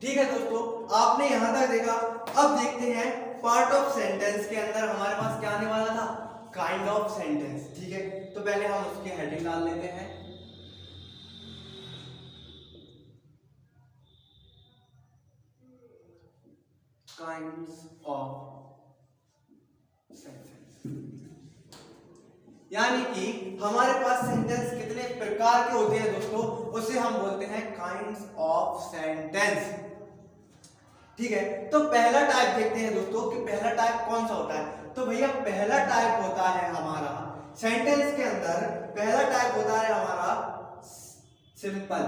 ठीक है दोस्तों, आपने यहां तक देखा। अब देखते हैं पार्ट ऑफ सेंटेंस के अंदर हमारे पास क्या आने वाला था, काइंड ऑफ सेंटेंस। ठीक है, तो पहले हम उसकी हेडिंग डाल लेते हैं। काइंड्स ऑफ सेंटेंस, यानी कि हमारे पास सेंटेंस कितने प्रकार के होते हैं दोस्तों, उसे हम बोलते हैं काइंड्स ऑफ सेंटेंस। ठीक है, तो पहला टाइप देखते हैं दोस्तों कि पहला टाइप कौन सा होता है। तो भैया पहला टाइप होता है हमारा सेंटेंस के अंदर, पहला टाइप होता है हमारा सिंपल।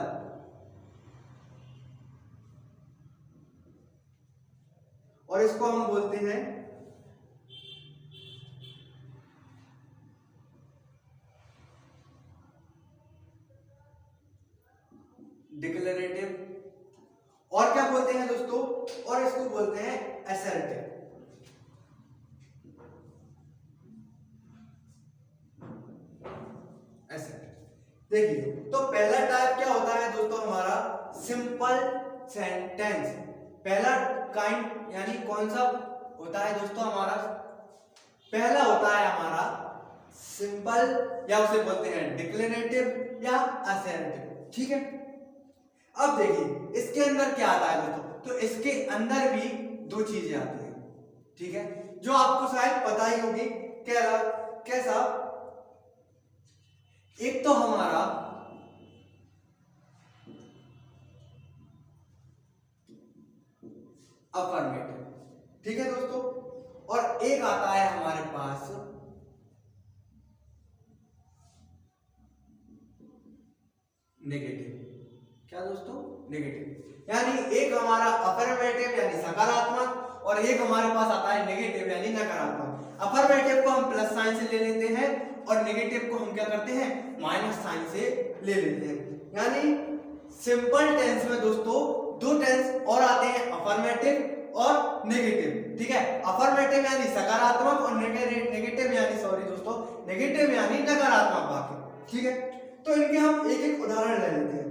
और इसको हम बोलते हैं डिक्लेरेटिव। और क्या बोलते हैं दोस्तों, और इसको बोलते हैं असर्टिव। देखिए, तो पहला टाइप क्या होता है दोस्तों हमारा, सिंपल सेंटेंस। पहला काइंड यानी कौन सा होता है दोस्तों हमारा, पहला होता है हमारा सिंपल, या उसे बोलते हैं डिक्लेरेटिव या असर्टिव। ठीक है, अब देखिए इसके अंदर क्या आता है दोस्तों, तो इसके अंदर भी दो चीजें आती हैं। ठीक है, जो आपको शायद पता ही होगी। कैसा, एक तो हमारा अफर्मेटिव, ठीक है दोस्तों, और एक आता है हमारे पास नेगेटिव। क्या दोस्तों, नेगेटिव। यानी एक हमारा अफर्मेटिव यानी सकारात्मक, और एक हमारे पास आता है नेगेटिव यानी नकारात्मक। अफर्मेटिव को हम प्लस साइन से ले लेते हैं और नेगेटिव को हम क्या करते हैं, माइनस साइन से ले लेते हैं। यानी सिंपल टेंस में दोस्तों दो टेंस और आते हैं, अफर्मेटिव और नेगेटिव। ठीक है, अफर्मेटिव यानी सकारात्मक और नेगेटिव यानी नेगेटिव यानी नकारात्मक वाक्य। ठीक है, तो इनके हम एक एक उदाहरण ले लेते हैं।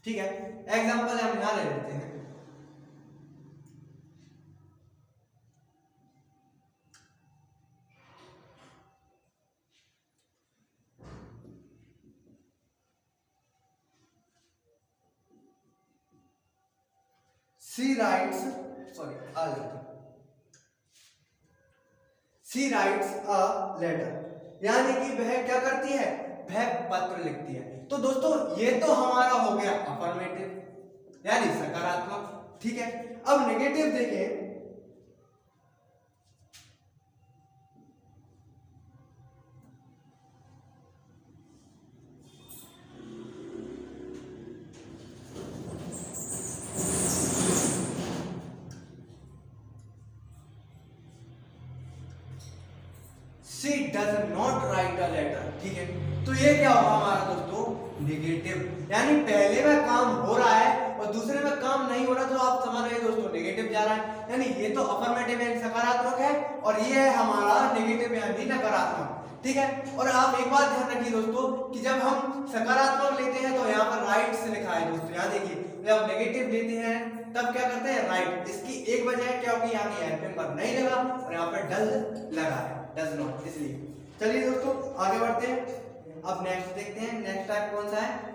ठीक है, एग्जांपल हम यहां ले लेते हैं। She writes a letter, यानी कि वह क्या करती है, वह पत्र लिखती है। तो दोस्तों ये तो हमारा हो गया अफर्मेटिव यानी सकारात्मक। ठीक है, अब नेगेटिव देखें। She does not write a letter। ठीक है, तो ये क्या होगा हमारा दोस्तों, नेगेटिव। यानी पहले में काम हो रहा है और दूसरे में काम नहीं हो रहा, तो आप समझ रहे हैं दोस्तों नेगेटिव जा रहा है। यानी ये तो अफर्मेटिव यानी सकारात्मक है और ये है हमारा नेगेटिव यानी नकारात्मक। ठीक है, और आप एक बात ध्यान रखिए दोस्तों कि जब हम सकारात्मक लेते हैं तो यहाँ पर राइट से लिखा है दोस्तों। यहाँ देखिए, जब नेगेटिव लेते हैं तब क्या करते हैं, राइट। इसकी एक वजह है क्योंकि यहाँ की हेल्पिंग वर्ब नहीं लगा और यहाँ पर डज लगा है, डज नॉट, इसलिए। चलिए दोस्तों आगे बढ़ते हैं। अब नेक्स्ट देखते हैं, नेक्स्ट टाइप कौन सा है।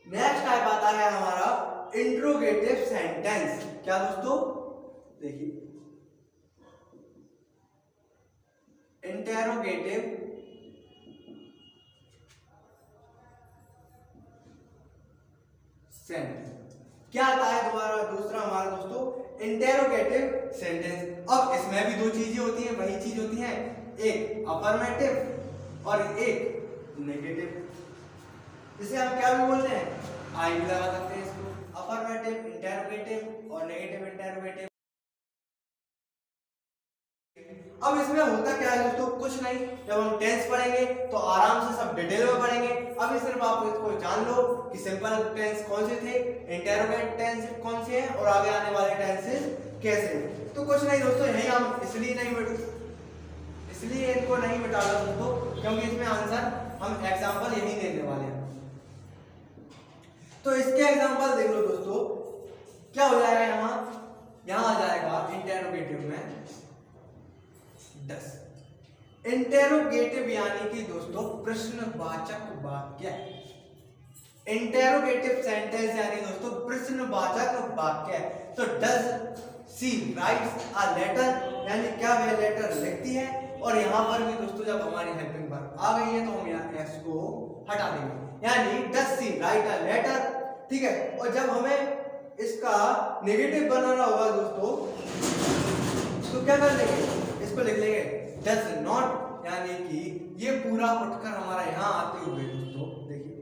नेक्स्ट टाइप आता है हमारा इंट्रोगेटिव सेंटेंस। क्या दोस्तों, देखिए इंटेरोगेटिव सेंटेंस। क्या आता है दोबारा दूसरा हमारा दोस्तों, इंटेरोगेटिव सेंटेंस। अब इसमें भी दो चीजें होती हैं, वही चीज होती है, एक अफर्मेटिव और एक नेगेटिव। जिसे हम क्या भी बोलते हैं, आई भी लगा सकते हैं इसको। अफर्मेटिव इंटेरोगेटिव और नेगेटिव इंटेरोगेटिव। अब इसमें होता क्या है दोस्तों, कुछ नहीं। जब हम टेंस पढ़ेंगे तो आराम से सब डिटेल में पढ़ेंगे। अभी सिर्फ आप इसको जान लो कि सिंपल टेंस कौन से थे, इंटेरोगेटिव टेंस कौन से हैं और आगे आने वाले टेंसेस कैसे हैं। तो कुछ नहीं दोस्तों, यही हम इसलिए इनको नहीं मिटा रहे दोस्तों क्योंकि इसमें आंसर हम एग्जांपल यही देने वाले हैं। तो इसके एग्जांपल देख लो दोस्तों, क्या हो जाएगा यहां आ जाएगा इंटेरोगेटिव में 10। इंटेरोगेटिव यानी कि दोस्तों प्रश्नवाचक वाक्य। इंटेरोगेटिव सेंटेंस यानी दोस्तों प्रश्नवाचक वाक्य। तो does C rights a letter यानी क्या वह लेटर लिखती है। और यहां पर भी दोस्तों जब हमारी हेल्पिंग वर्ब आ गई है तो हम यहाँ एस को हटा देंगे, यानी does C write a letter. ठीक है, और जब हमें इसका नेगेटिव बनाना होगा दोस्तों तो क्या कर लेंगे, इसको लिख लेंगे डज नॉट, यानी कि ये पूरा उठकर हमारा यहां आते हुए दोस्तों देखिए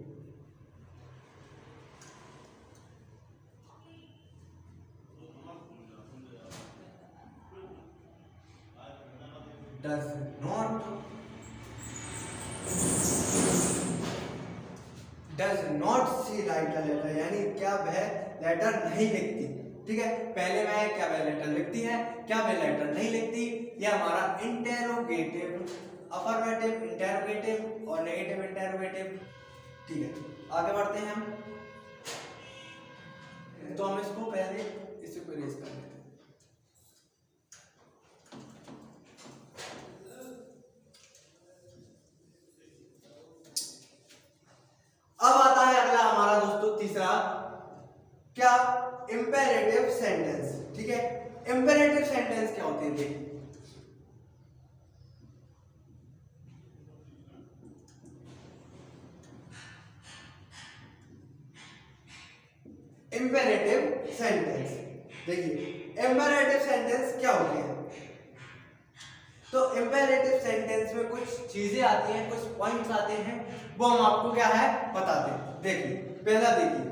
does not see write a letter, यानी क्या वह लेटर नहीं लिखती। ठीक है, पहले में क्या वह लेटर लिखती है, क्या वह लेटर नहीं लिखती। यह हमारा इंटेरोगेटिव, अफर्मेटिव इंटेरोगेटिव और नेगेटिव इंटेरोगेटिव। ठीक है, आगे बढ़ते हैं हम। तो हम इसको पहले इसी को इरेज कर लेते हैं। अब आता है अगला हमारा दोस्तों तीसरा, क्या इंपेरेटिव सेंटेंस। ठीक है, इंपेरेटिव सेंटेंस क्या होते हैं देखिए, इंपेरेटिव सेंटेंस देखिए, इंपेरेटिव सेंटेंस क्या होते हैं। तो इंपेरेटिव सेंटेंस में कुछ चीजें आती हैं, कुछ पॉइंट्स आते हैं, वो हम आपको क्या है बताते हैं। देखिए पहला देखिए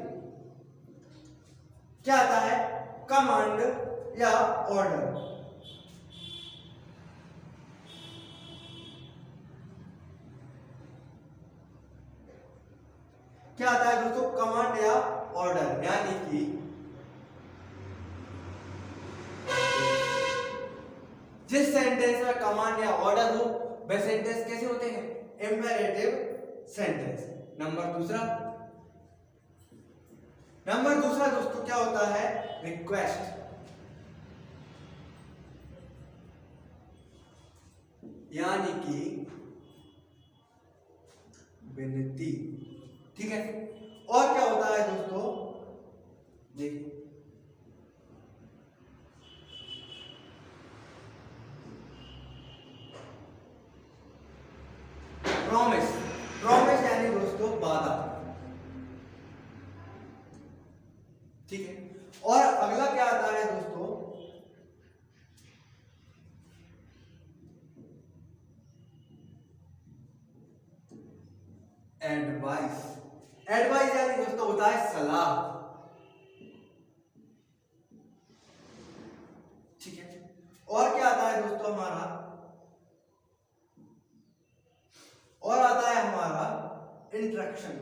क्या आता है, कमांड या ऑर्डर। क्या आता है दोस्तों, कमांड या ऑर्डर, यानी कि जिस सेंटेंस में कमांड या ऑर्डर हो वह सेंटेंस कैसे होते हैं, इंपेरेटिव सेंटेंस। नंबर दूसरा दोस्तों क्या होता है, रिक्वेस्ट, यानी कि विनती। ठीक है, और क्या होता है दोस्तों देखिए, प्रॉमिस, प्रॉमिस यानी दोस्तों वादा। ठीक है, और अगला क्या आता है दोस्तों, एडवाइस। एडवाइस यानी दोस्तों होता है सलाह। ठीक है, और क्या आता है दोस्तों हमारा, और आता है हमारा इंस्ट्रक्शन।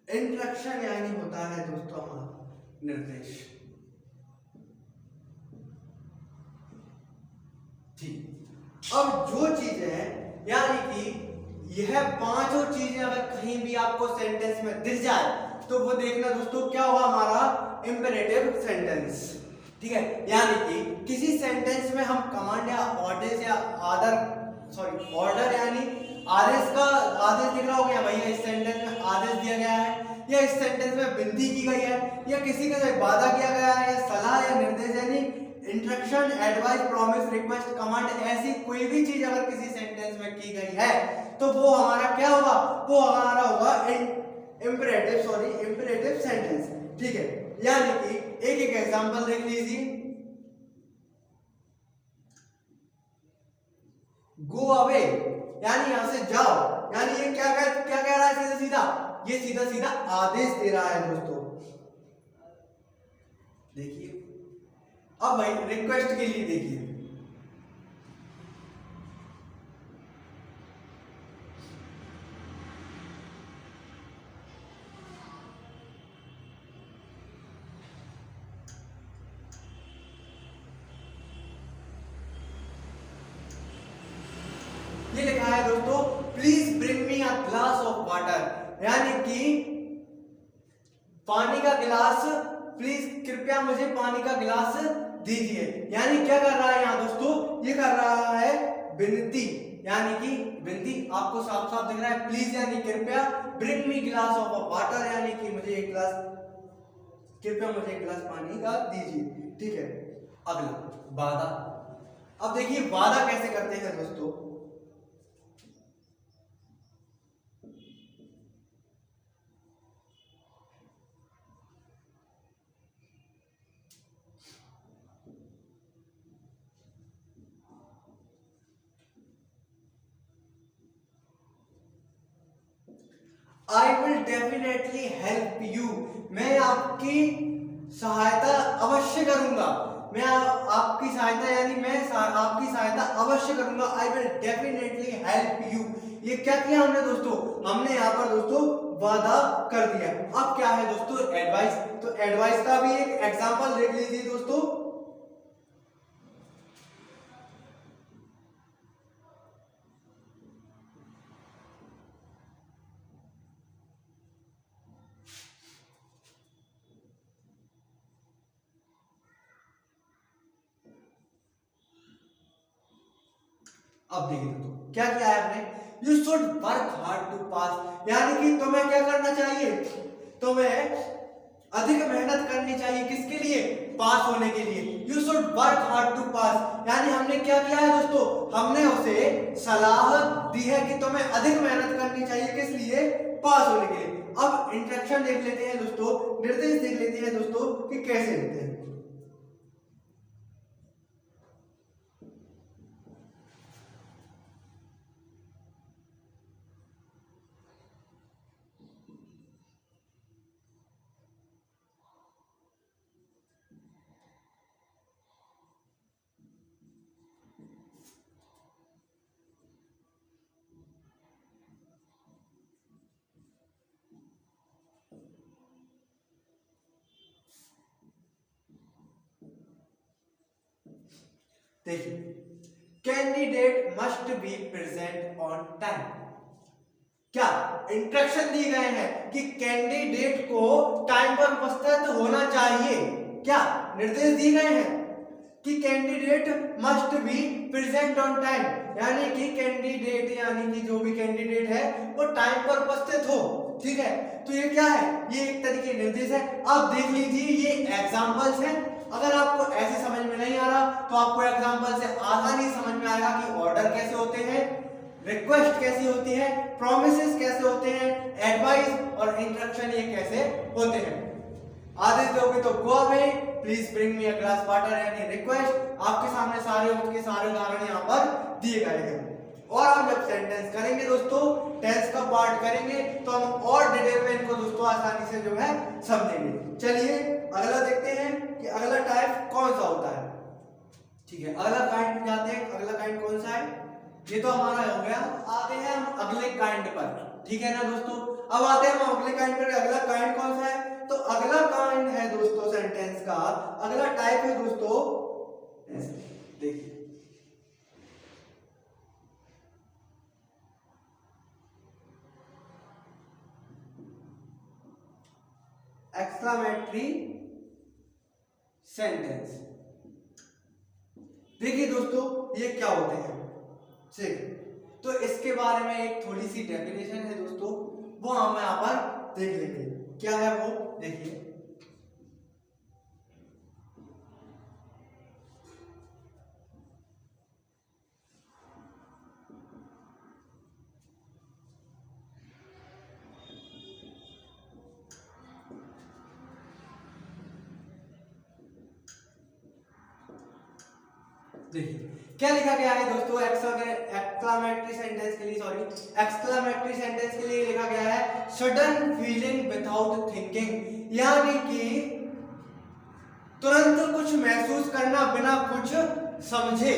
इंस्ट्रक्शन यानी होता है दोस्तों हमारा निर्देश। ठीक, अब जो चीजें हैं यानी कि यह पांचों चीजें अगर कहीं भी आपको सेंटेंस में दिख जाए तो वो देखना दोस्तों क्या हुआ हमारा इंपेरेटिव सेंटेंस। ठीक है, यानी कि किसी सेंटेंस में हम कमांड या ऑर्डर या ऑर्डर यानी आदेश का आदेश दिख रहा हो गया भैया, इस सेंटेंस में आदेश दिया गया है, या इस सेंटेंस में विनती की गई है, या किसी का वादा किया गया है, या सलाह या निर्देश यानी instruction, advice, promise, request, command, ऐसी कोई भी चीज अगर किसी सेंटेंस में की गई है तो वो हमारा क्या होगा, वो हमारा होगा इंपेरेटिव सेंटेंस। ठीक है, यानी कि एक एक एग्जांपल देख लीजिए। गो अवे यानी यहां से जाओ, यानी ये क्या कह रहा है, सीधा सीधा ये सीधा सीधा आदेश दे रहा है दोस्तों। देखिए अब भाई रिक्वेस्ट के लिए देखिए, है दोस्तों, please bring me a glass of water, यानी कि पानी का गिलास, प्लीज कृपया मुझे पानी का गिलास दीजिए। यानी क्या कर रहा है यहाँ दोस्तों, ये कर रहा है विनती, यानी कि विनती आपको साफ साफ दिख रहा है, प्लीज यानी कृपया, bring me glass of water यानी कि मुझे एक गिलास, कृपया मुझे एक गिलास पानी का दीजिए। ठीक है, अगला वादा। अब देखिए वादा कैसे करते हैं दोस्तों, I will definitely help you, मैं आपकी सहायता अवश्य करूंगा, मैं आपकी सहायता यानी मैं आपकी सहायता अवश्य करूंगा। I will definitely help you, ये क्या किया हमने दोस्तों, हमने यहाँ पर दोस्तों वादा कर दिया। अब क्या है दोस्तों, एडवाइस, तो एडवाइस का भी एक एग्जांपल देख लीजिए दोस्तों। अब देखिए दोस्तों क्या किया है हमने, you should work hard to pass, यानी कि तुम्हें क्या करना चाहिए, तुम्हें अधिक मेहनत करनी चाहिए, किसके लिए, पास होने के लिए। You should work hard to pass, यानी हमने क्या किया है दोस्तों, हमने उसे सलाह दी है कि तुम्हें अधिक मेहनत करनी चाहिए, किस लिए, पास होने के लिए। अब इंस्ट्रक्शन देख लेते हैं दोस्तों, निर्देश देख लेते हैं दोस्तों कि कैसे होते हैं। देखिए, candidate must be present on time, क्या इंस्ट्रक्शन दिए गए हैं कि कैंडिडेट को टाइम पर उपस्थित होना चाहिए, क्या निर्देश दिए गए हैं कि candidate must be present on time, यानी कि कैंडिडेट यानी कि जो भी कैंडिडेट है वो टाइम पर उपस्थित हो। ठीक है, तो ये क्या है, ये एक तरीके निर्देश है। अब देख लीजिए ये एग्जांपल्स हैं, अगर आपको ऐसे समझ में नहीं आ रहा तो आपको एग्जांपल से आसानी समझ में आएगा कि ऑर्डर कैसे होते हैं, रिक्वेस्ट कैसी होती है, प्रॉमिसेस कैसे होते हैं, एडवाइस और इंस्ट्रक्शन ये कैसे होते हैं। आदेश दोगे तो go away, please bring me a glass water यानी रिक्वेस्ट, आपके सामने सारे उसके सारे उदाहरण यहाँ पर दिए गए हैं। और हम जब सेंटेंस करेंगे दोस्तों, टेंस का पार्ट करेंगे तो हम और डिटेल में इनको दोस्तों आसानी से जो है समझेंगे। चलिए अगला देखते हैं कि अगला टाइप कौन सा होता है। ठीक है, अगला काइंड में जाते हैं। अगला काइंड कौन सा है, ये तो हमारा हो गया। आते हैं हम अगले काइंड पर, ठीक है ना दोस्तों। अब आते हैं हम अगले काइंड पर। अगला काइंड कौन सा है, तो अगला काइंड है दोस्तों सेंटेंस का अगला टाइप है दोस्तों, देखिए एक्सक्लेमेटरी सेंटेंस। देखिए दोस्तों ये क्या होते हैं, ठीक, तो इसके बारे में एक थोड़ी सी डेफिनेशन है दोस्तों, वो हम यहाँ पर देख लेंगे। क्या है वो, देखिए देखिए क्या लिखा गया है दोस्तों, एक्सक्लेमेटरी सेंटेंस के लिए, सॉरी एक्सक्लेमेटरी सेंटेंस के लिए लिखा गया है सडन फीलिंग विदाउट थिंकिंग, यानी कि तुरंत कुछ महसूस करना बिना कुछ समझे,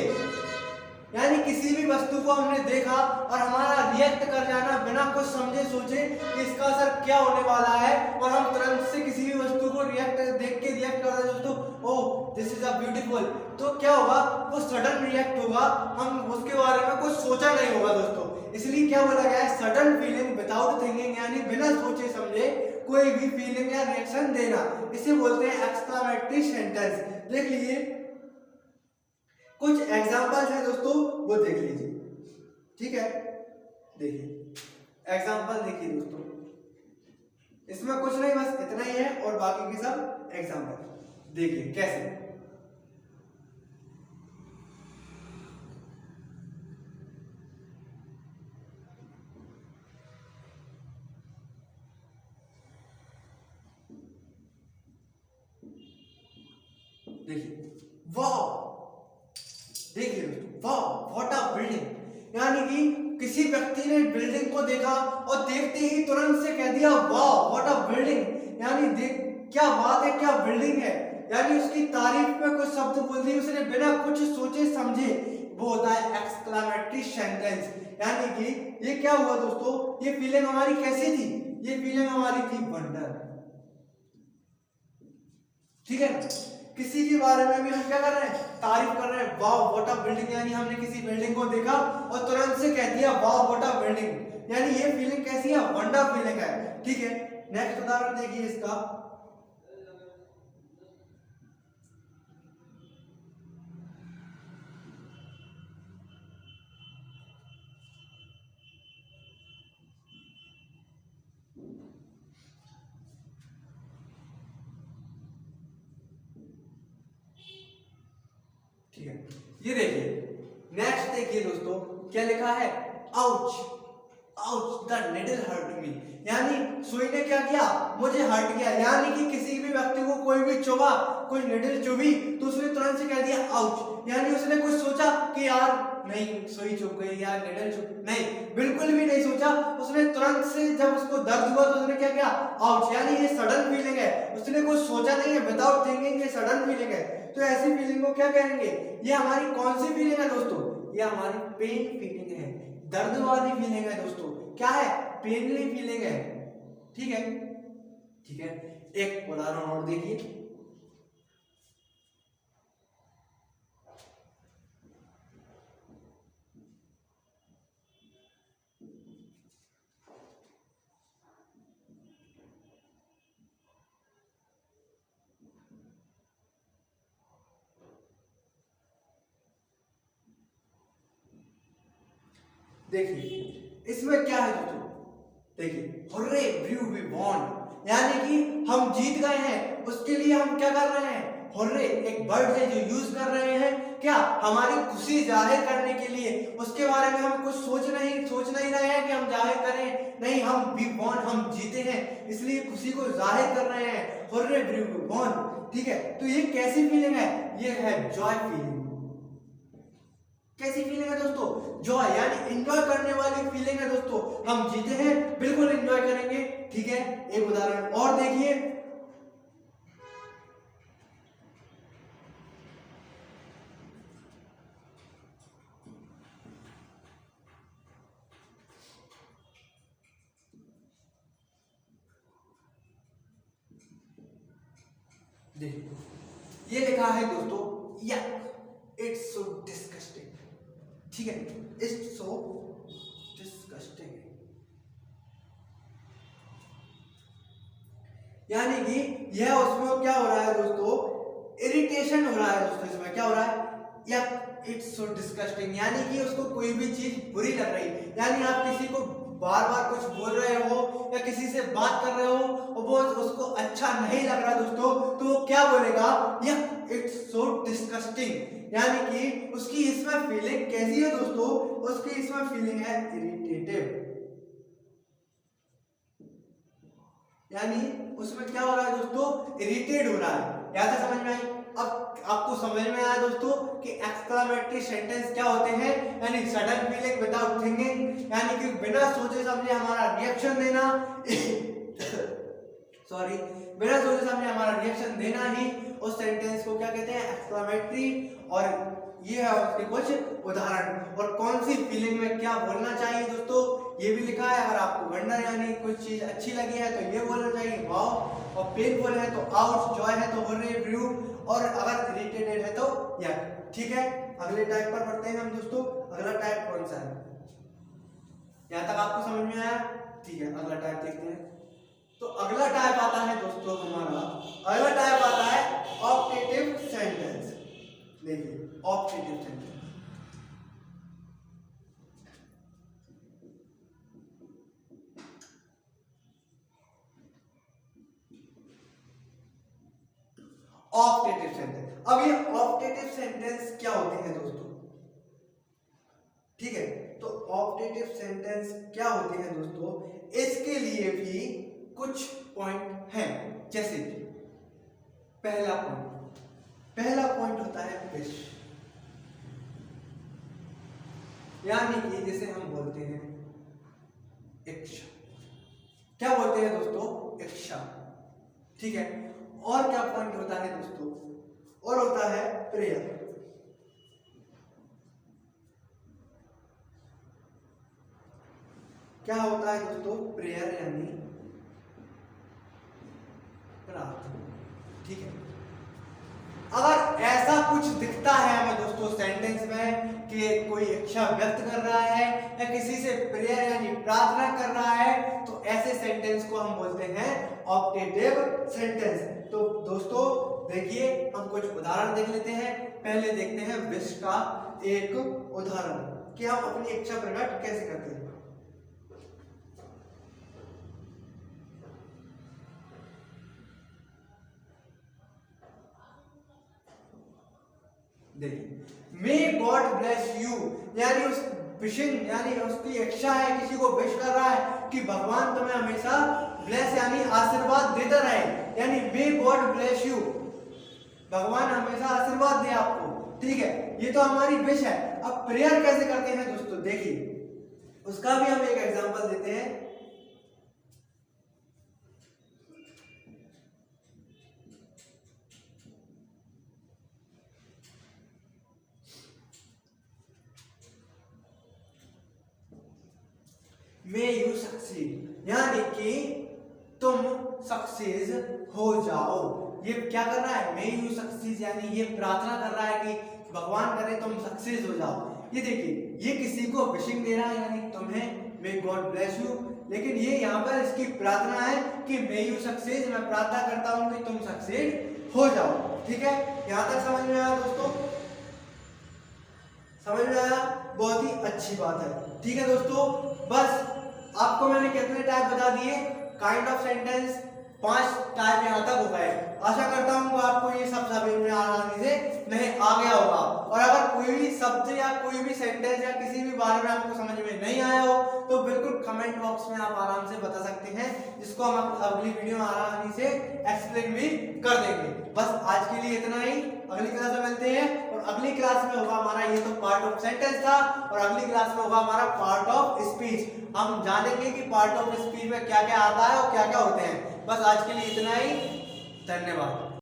यानी किसी भी वस्तु को हमने देखा और हमारा रिएक्ट कर जाना बिना कुछ समझे सोचे कि इसका असर क्या होने वाला है, और हम तुरंत से किसी भी वस्तु को रिएक्ट देख के रिएक्ट कर रहे हैं दोस्तों, oh this is a beautiful beautiful, तो क्या होगा, वो सडन रिएक्ट होगा, हम उसके बारे में कुछ सोचा नहीं होगा दोस्तों। इसलिए क्या बोला गया है, सडन फीलिंग विदाउट थिंकिंग, यानी बिना सोचे समझे कोई भी फीलिंग या रिएक्शन देना, इसे बोलते हैं एक्सक्लेमेटरी सेंटेंस। देख लीजिए कुछ एग्जांपल्स हैं दोस्तों, वो देख लीजिए, ठीक है। देखिए एग्जांपल देखिए दोस्तों, इसमें कुछ नहीं, बस इतना ही है और बाकी के सब एग्जांपल देखिए कैसे। देखिए वाह, देखिए दोस्तों, वाह व्हाट अ बिल्डिंग, यानी कि किसी व्यक्ति ने बिल्डिंग को देखा और देखते ही तुरंत से कह दिया वाह व्हाट अ बिल्डिंग, यानी देख क्या बात है, क्या बिल्डिंग है, यानी उसकी तारीफ में कुछ शब्द बोल दिए उसने बिना कुछ सोचे समझे, वो होता है एक्सक्लेमेटरी सेंटेंस। यानी कि ये क्या हुआ दोस्तों, ये फीलिंग हमारी कैसी थी, ये फीलिंग हमारी थी वंडर, ठीक है। किसी के बारे में भी हम क्या कर रहे हैं, तारीफ कर रहे हैं, वाओ व्हाट अ बिल्डिंग, यानी हमने किसी बिल्डिंग को देखा और तुरंत से कह दिया वाओ व्हाट अ बिल्डिंग, यानी ये फीलिंग कैसी है, वंडर फीलिंग है, ठीक है। नेक्स्ट उदाहरण देखिए इसका, ठीक है। ये देखिए नेक्स्ट देखिए दोस्तों, क्या लिखा है, ouch ouch the needle hurt me, यानी सुई ने क्या किया, मुझे हर्ट किया, यानी कि किसी भी व्यक्ति को कोई भी चुभा, कोई निडल चुभी तो उसने तुरंत से कह दिया आउच, यानी उसने कुछ सोचा कि यार नहीं सुई चुभ गई यार निडल चुभ, नहीं बिल्कुल भी नहीं सोचा, उसने तुरंत से जब उसको दर्द हुआ तो उसने क्या किया, आउच, यानी ये सडन फीलिंग है, उसने कुछ सोचा नहीं है, विदाउट थिंकिंग, ये सडन फीलिंग है। तो ऐसी फीलिंग को क्या कहेंगे, ये हमारी कौन सी फीलिंग है दोस्तों, ये हमारी पेन फीलिंग है, दर्द वाली फीलिंग है दोस्तों, क्या है, पेनली फीलिंग है, ठीक है, ठीक है। एक उदाहरण और देखिए, देखिए इसमें क्या है दोस्तों, देखिए हुर्रे ब्रू वी वॉन, यानी कि हम जीत गए हैं, उसके लिए हम क्या कर रहे हैं, हुर्रे एक वर्ड है जो यूज कर रहे हैं, क्या हमारी खुशी जाहिर करने के लिए, उसके बारे में हम कुछ सोच नहीं रहे हैं कि हम जाहिर करें, नहीं हम वी वॉन, हम जीते हैं, इसलिए खुशी को जाहिर कर रहे हैं, हुर्रे ब्रू वी वॉन, ठीक है। तो ये कैसी फीलिंग है, ये है जॉय फीलिंग, कैसी फीलिंग है दोस्तों, जॉय, यानी एंजॉय करने वाली फीलिंग है दोस्तों, हम जीते हैं बिल्कुल एंजॉय करेंगे, ठीक है। एक उदाहरण और देखिए, देखिए ये लिखा है दोस्तों, यक इट्स सो डिस्गस्टिंग, ठीक है, इट्स सो डिस्गस्टिंग, यानी कि यह उसमें क्या हो रहा है दोस्तों, इरिटेशन हो रहा है दोस्तों, इसमें क्या हो रहा है, यक इट्स सो डिस्गस्टिंग, यानी कि उसको कोई भी चीज बुरी लग रही, यानी आप किसी को बार बार कुछ बोल रहे हो या किसी से बात कर रहे हो और वो उसको अच्छा नहीं लग रहा दोस्तों, तो वो क्या बोलेगा, यक इट्स सो डिस्गस्टिंग, यानी कि उसकी इसमें फीलिंग कैसी है दोस्तों, उसकी इसमें फीलिंग है इरिटेटिव, यानी उसमें क्या हो रहा है दोस्तों, इरिटेट हो रहा है। क्या था समझ में आई, अब आपको समझ में आया दोस्तों कि एक्सक्लेमेटरी सेंटेंस क्या होते हैं, यानी सडन फीलिंग विदाउट थिंकिंग, यानी कि बिना सोचे समझे हमारा रिएक्शन देना सॉरी, बिना सोचे समझे हमारा रिएक्शन देना ही उस सेंटेंस को क्या कहते हैं, एक्सक्लेमेटरी। और ये है उसके कुछ उदाहरण, और कौन सी फीलिंग में क्या बोलना चाहिए दोस्तों, ये भी लिखा है। अगर आपको वंडर यानी कुछ चीज अच्छी लगी है तो ये बोलना चाहिए वाओ, और पेनफुल है तो आउट, जॉय है तो हुर्रे ब्रू, और अगर इरिटेटेड है तो यक। ठीक है, अगले टाइप पर पढ़ते हैं हम दोस्तों। अगला टाइप कौन सा है, यहां तक आपको समझ में आया? ठीक है, अगला टाइप देखते हैं। तो अगला टाइप आता है दोस्तों हमारा, अगला टाइप आता है ऑप्टेटिव सेंटेंस। देखिए ऑप्टेटिव सेंटेंस, ऑप्टेटिव सेंटेंस। अब ये ऑप्टेटिव सेंटेंस क्या होते हैं दोस्तों? ठीक है, तो ऑप्टेटिव सेंटेंस क्या होते हैं दोस्तों, इसके लिए भी कुछ पॉइंट हैं। जैसे पहला पॉइंट होता है विश, यानी कि जैसे हम बोलते हैं इच्छा। क्या बोलते हैं दोस्तों? इच्छा। ठीक है, और क्या पॉइंट होता है दोस्तों? और होता है प्रेयर। क्या होता है दोस्तों? प्रेयर यानी प्रार्थना। ठीक है, अगर ऐसा कुछ दिखता है हमें दोस्तों सेंटेंस में कि कोई इच्छा व्यक्त कर रहा है या किसी से प्रेयर यानी प्रार्थना कर रहा है, तो ऐसे सेंटेंस को हम बोलते हैं ऑप्टेटिव सेंटेंस। तो दोस्तों देखिए, हम कुछ उदाहरण देख लेते हैं। पहले देखते हैं विश का एक उदाहरण कि हम अपनी इच्छा प्रकट कैसे करते हैं। देखिए, मे गॉड ब्लेस यू, यानी उस विशिंग यानी उसकी इच्छा है, किसी को विश कर रहा है कि भगवान तुम्हें हमेशा ब्लेस यानी आशीर्वाद देता रहे, यानी मे गॉड ब्लेस यू, भगवान हमेशा आशीर्वाद दे आपको। ठीक है, ये तो हमारी विश है। अब प्रेयर कैसे करते हैं दोस्तों, देखिए उसका भी हम एक एग्जांपल देते हैं। मे यू सक्सीड, यानी कि तुम सक्सेस हो जाओ। ये क्या कर रहा है? मे यू सक्सीड, यानी ये प्रार्थना कर रहा है कि भगवान करे तुम सक्सेस हो जाओ। ये देखिए, ये किसी को विशिंग दे रहा है, यानी तुम्हें मे गॉड ब्लेस यू, लेकिन ये यहाँ पर इसकी प्रार्थना है कि मे यू सक्सेस, मैं प्रार्थना करता हूं कि तुम सक्सेस हो जाओ। ठीक है, यहां तक समझ में आया दोस्तों? समझ में आया? बहुत ही अच्छी बात है। ठीक है दोस्तों, बस आपको मैंने कितने टाइप बता दिए काइंड ऑफ सेंटेंस, 5 टाइप यहाँ तक हो गए। आशा करता हूँ आपको ये सब समझ में आसानी से नहीं आ गया होगा। और अगर कोई भी शब्द या कोई भी सेंटेंस या किसी भी बारे में आपको समझ में नहीं आया हो तो बिल्कुल कमेंट बॉक्स में आप आराम से बता सकते हैं, जिसको हम अगली वीडियो में आसानी से एक्सप्लेन भी कर देंगे। बस आज के लिए इतना ही, अगली क्लास में मिलते हैं। और अगली क्लास में होगा हमारा, ये तो पार्ट ऑफ सेंटेंस था, और अगली क्लास में होगा हमारा पार्ट ऑफ स्पीच। हम जानेंगे कि पार्ट ऑफ स्पीच में क्या क्या आता है और क्या क्या होते हैं। बस आज के लिए इतना ही, धन्यवाद।